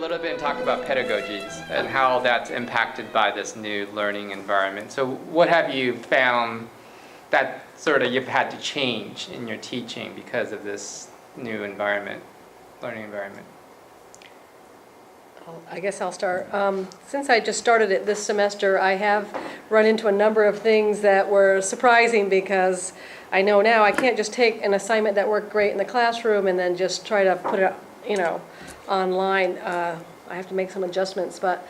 little bit and talk about pedagogies and how that's impacted by this new learning environment. So what have you found that sort of you've had to change in your teaching because of this new environment, learning environment? I guess I'll start. Since I just started it this semester, I have run into a number of things that were surprising because I know now I can't just take an assignment that worked great in the classroom and then just try to put it, online. I have to make some adjustments, but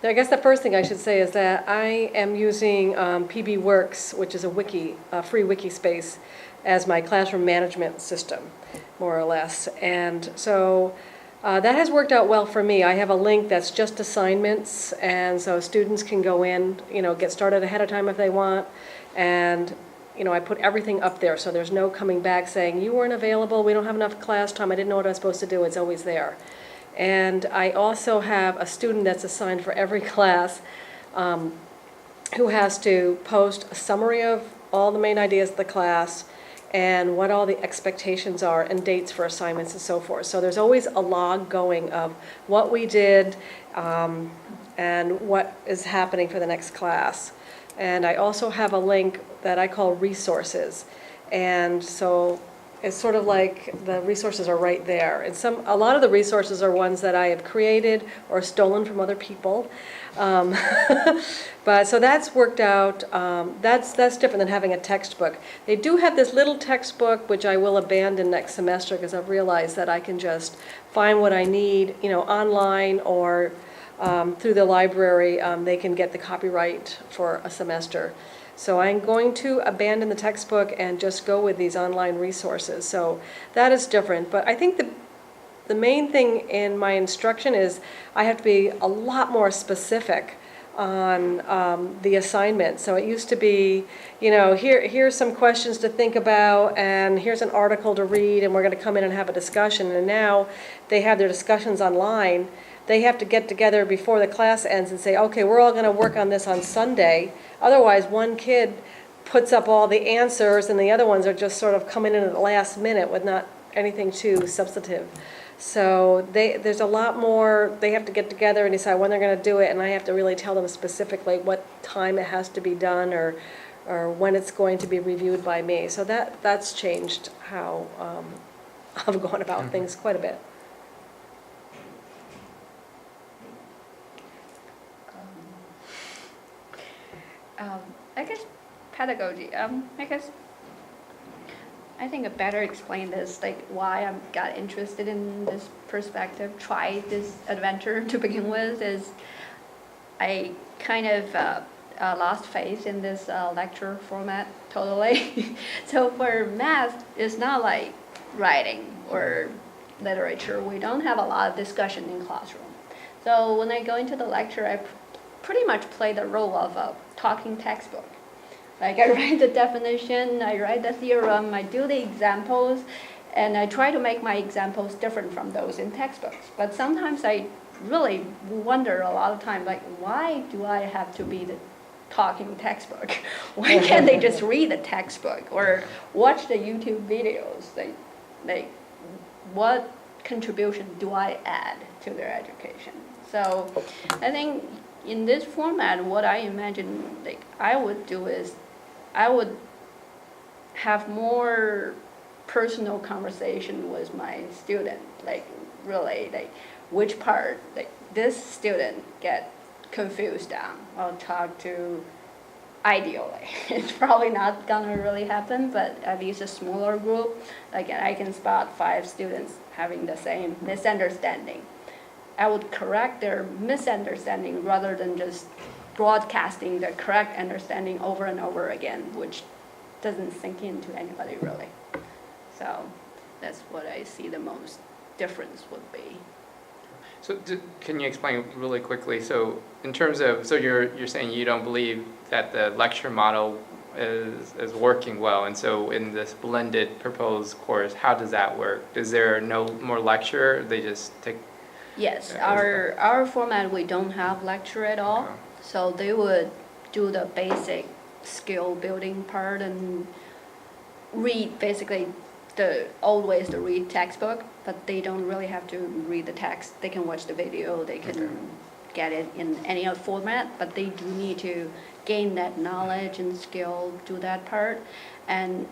I guess the first thing I should say is that I am using PB Works, which is a free wiki space, as my classroom management system, more or less. And so that has worked out well for me. I have a link that's just assignments, and so students can go in, get started ahead of time if they want, and I put everything up there, so there's no coming back saying, you weren't available, we don't have enough class time, I didn't know what I was supposed to do. It's always there. And I also have a student that's assigned for every class who has to post a summary of all the main ideas of the class and what all the expectations are and dates for assignments and so forth. So there's always a log going of what we did and what is happening for the next class. And I also have a link that I call resources. And so it's sort of like the resources are right there. And a lot of the resources are ones that I have created or stolen from other people. But so that's worked out. That's different than having a textbook. They do have this little textbook, which I will abandon next semester because I've realized that I can just find what I need, online or through the library. They can get the copyright for a semester. So I'm going to abandon the textbook and just go with these online resources. So that is different. But I think the main thing in my instruction is I have to be a lot more specific on the assignment. So it used to be, here's some questions to think about, and here's an article to read, and we're going to come in and have a discussion. And now they have their discussions online. They have to get together before the class ends and say, okay, we're all going to work on this on Sunday. Otherwise, one kid puts up all the answers and the other ones are just sort of coming in at the last minute with not anything too substantive. So there's a lot more. They have to get together and decide when they're going to do it, and I have to really tell them specifically what time it has to be done or when it's going to be reviewed by me. So that's changed how I've gone about things quite a bit. I guess pedagogy. I think I better explain this, like why I got interested in this perspective, try this adventure to begin with, is I kind of lost faith in this lecture format totally. So for math, it's not like writing or literature. We don't have a lot of discussion in classroom. So when I go into the lecture, I pretty much play the role of a talking textbook. Like I write the definition, I write the theorem, I do the examples, and I try to make my examples different from those in textbooks. But sometimes I really wonder a lot of time, like, why do I have to be the talking textbook? Why can't they just read the textbook or watch the YouTube videos? Like, what contribution do I add to their education? So I think in this format, what I imagine like I would do is I would have more personal conversation with my student, like really like which part like this student get confused on. I'll talk to ideally. It's probably not gonna really happen, but at least a smaller group, like I can spot 5 students having the same misunderstanding. I would correct their misunderstanding rather than just broadcasting the correct understanding over and over again, which doesn't sink into anybody really. So that's what I see the most difference would be. So can you explain really quickly? So in terms of, so you're saying you don't believe that the lecture model is working well, and so in this blended proposed course, how does that work? Is there no more lecture? They just take. Yes, our format, we don't have lecture at all. Okay. So they would do the basic skill building part and read basically the old way is to read textbook, but they don't really have to read the text. They can watch the video, they can get it in any other format, but they do need to gain that knowledge and skill, do that part. And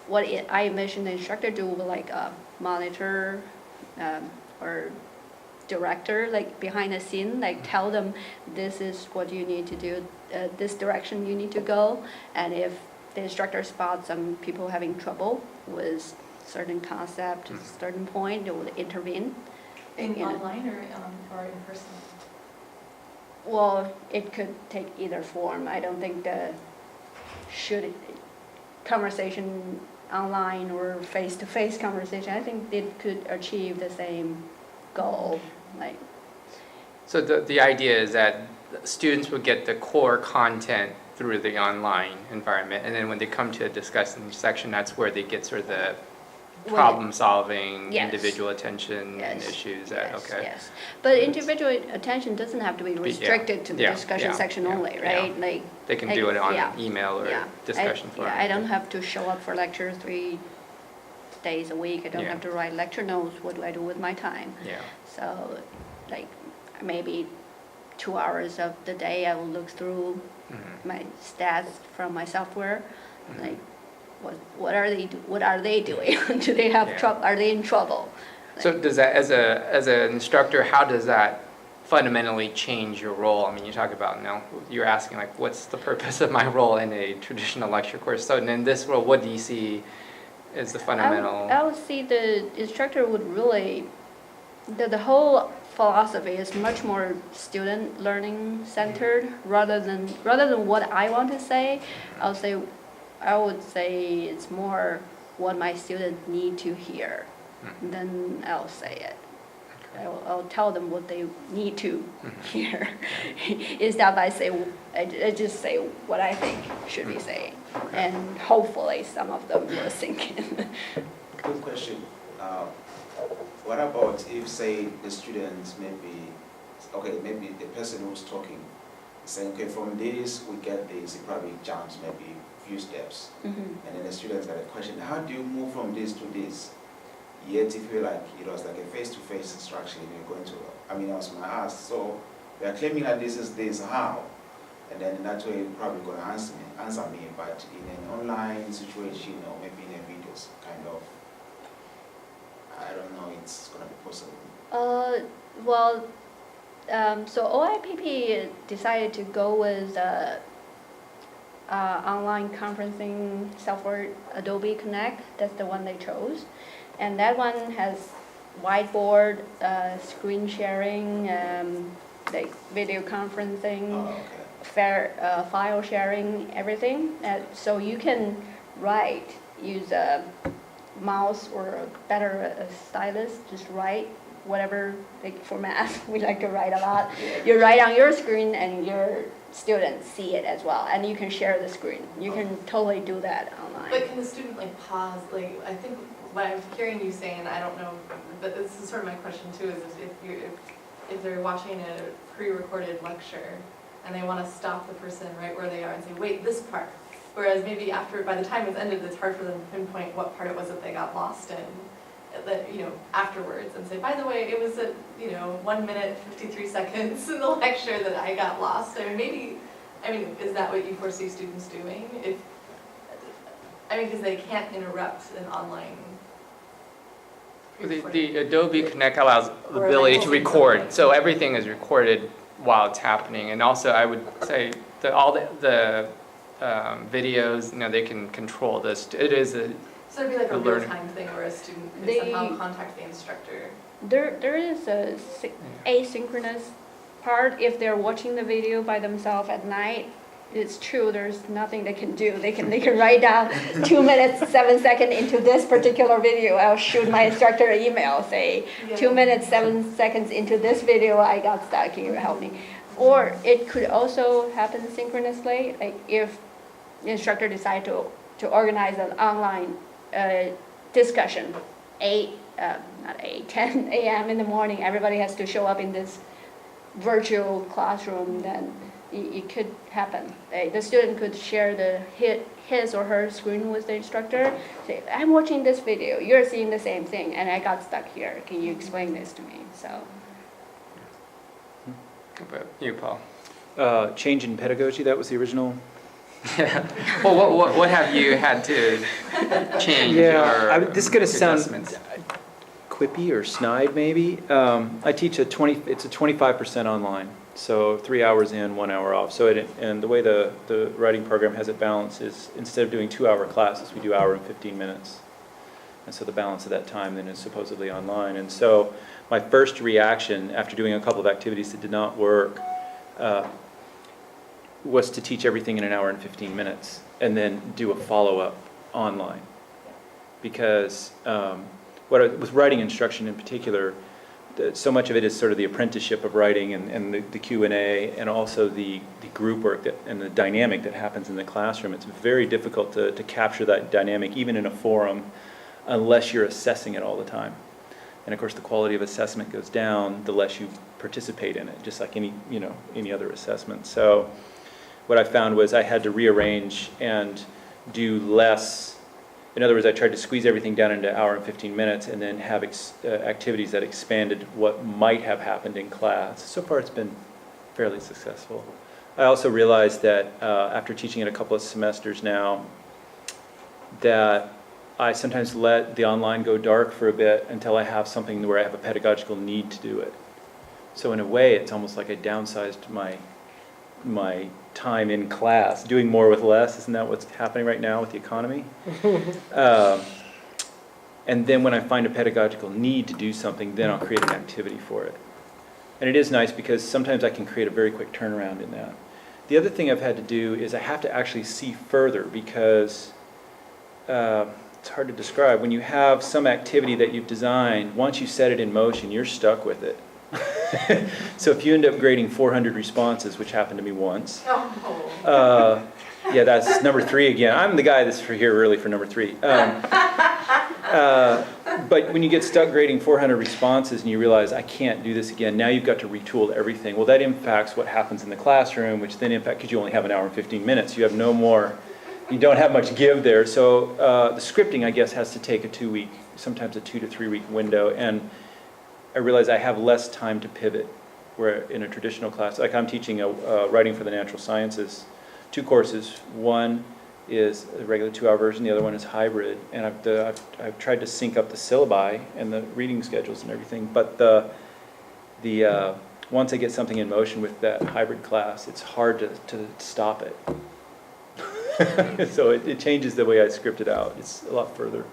what I envision the instructor do will like a monitor or director, like behind the scene, like tell them this is what you need to do, this direction you need to go, and if the instructor spots some people having trouble with certain concept, certain point, they will intervene. Online or in person? Well, it could take either form. I don't think conversation online or face-to-face conversation, I think it could achieve the same goal. Like, So the idea is that students would get the core content through the online environment, and then when they come to a discussion section, that's where they get sort of the problem-solving, Yes. individual attention and issues. Okay. Yes. But individual attention doesn't have to be restricted to the discussion section only, right? Like They can do it on yeah. email or discussion forum. I don't have to show up for lecture 3 days a week. I don't have to write lecture notes. What do I do with my time? Yeah. So, like, maybe 2 hours of the day, I will look through my stats from my software, like, what are they doing? Do they have trouble? Are they in trouble? So does that, as an instructor, how does that fundamentally change your role? I mean, you talk about now, you're asking like, what's the purpose of my role in a traditional lecture course? So in this role, what do you see as the fundamental? I would see the instructor would really, the whole philosophy is much more student learning centered rather than what I want to say. I would say it's more what my students need to hear. Then I'll say it. I'll tell them what they need to hear. Instead I just say what I think should be saying, and hopefully some of them will sink in. Good question. What about if, say, the students maybe the person who's talking is saying, okay, from this we get this, it probably jumps maybe a few steps, and then the students got a question, how do you move from this to this? Yet if you like, it was like a face-to-face instruction, you're going to, I was going to ask, so we are claiming that this is this, how? And then in that way, you're probably going to answer me, but in an online situation or maybe in a videos, kind of, I don't know, it's going to be possible. So OIPP decided to go with online conferencing software, Adobe Connect. That's the one they chose. And that one has whiteboard, screen sharing, like video conferencing, file sharing, everything. So you can use a mouse or a stylus, just write whatever, like for math, we like to write a lot. You write on your screen and your students see it as well, and you can share the screen. You can totally do that online. But can the student like pause? Like, I think what I'm hearing you say, and I don't know, but this is sort of my question too, is if they're watching a pre-recorded lecture and they want to stop the person right where they are and say, wait, this part. Whereas maybe by the time it's ended, it's hard for them to pinpoint what part it was that they got lost in, afterwards, and say, by the way, it was at 1 minute 53 seconds in the lecture that I got lost. Is that what you foresee students doing? Because they can't interrupt an online. The Adobe Connect allows the ability to record, so everything is recorded while it's happening, and also I would say that all the videos, they can control this. It is a So it'd be like a real-time thing where a student could somehow contact the instructor. There is a asynchronous part. If they're watching the video by themselves at night, it's true, there's nothing they can do. They can write down 2 minutes, 7 seconds into this particular video. I'll shoot my instructor an email, say 2 minutes, 7 seconds into this video, I got stuck, can you help me? Or it could also happen synchronously, like if the instructor decides to organize an online discussion, 10 a.m. in the morning, everybody has to show up in this virtual classroom, then it could happen. The student could share his or her screen with the instructor, say, I'm watching this video, you're seeing the same thing, and I got stuck here. Can you explain this to me? So. But you, Paul. Change in pedagogy, that was the original. Yeah. Well, what have you had to change? This is going to sound adjustments? quippy or snide maybe. I teach it's a 25% online, so 3 hours in, 1 hour off. So and the way the writing program has it balanced is instead of doing 2-hour classes, we do hour and 15 minutes. And so the balance of that time then is supposedly online. And so my first reaction after doing a couple of activities that did not work was to teach everything in 1 hour and 15 minutes and then do a follow-up online. Because with writing instruction in particular, so much of it is sort of the apprenticeship of writing and the Q&A and also the group work and the dynamic that happens in the classroom. It's very difficult to capture that dynamic even in a forum unless you're assessing it all the time. And of course the quality of assessment goes down the less you participate in it, just like any other assessment. So what I found was I had to rearrange and do less. In other words, I tried to squeeze everything down into 1 hour and 15 minutes and then have activities that expanded what might have happened in class. So far it's been fairly successful. I also realized that after teaching it a couple of semesters now, that I sometimes let the online go dark for a bit until I have something where I have a pedagogical need to do it. So in a way, it's almost like I downsized my time in class, doing more with less. Isn't that what's happening right now with the economy? And then when I find a pedagogical need to do something, then I'll create an activity for it. And it is nice because sometimes I can create a very quick turnaround in that. The other thing I've had to do is I have to actually see further because it's hard to describe. When you have some activity that you've designed, once you set it in motion, you're stuck with it. So if you end up grading 400 responses, which happened to me once, yeah, that's number 3 again. I'm the guy that's here really for number 3. But when you get stuck grading 400 responses and you realize I can't do this again, now you've got to retool everything. Well, that impacts what happens in the classroom, which then impacts, because you only have 1 hour and 15 minutes, you have no more. You don't have much give there. So the scripting, I guess, has to take a 2-week, sometimes a 2 to 3 week window. And I realize I have less time to pivot. Where in a traditional class, like I'm teaching writing for the natural sciences, 2 courses. One is a regular 2-hour version. The other one is hybrid. And I've tried to sync up the syllabi and the reading schedules and everything. But once I get something in motion with that hybrid class, it's hard to stop it. So it changes the way I script it out. It's a lot further.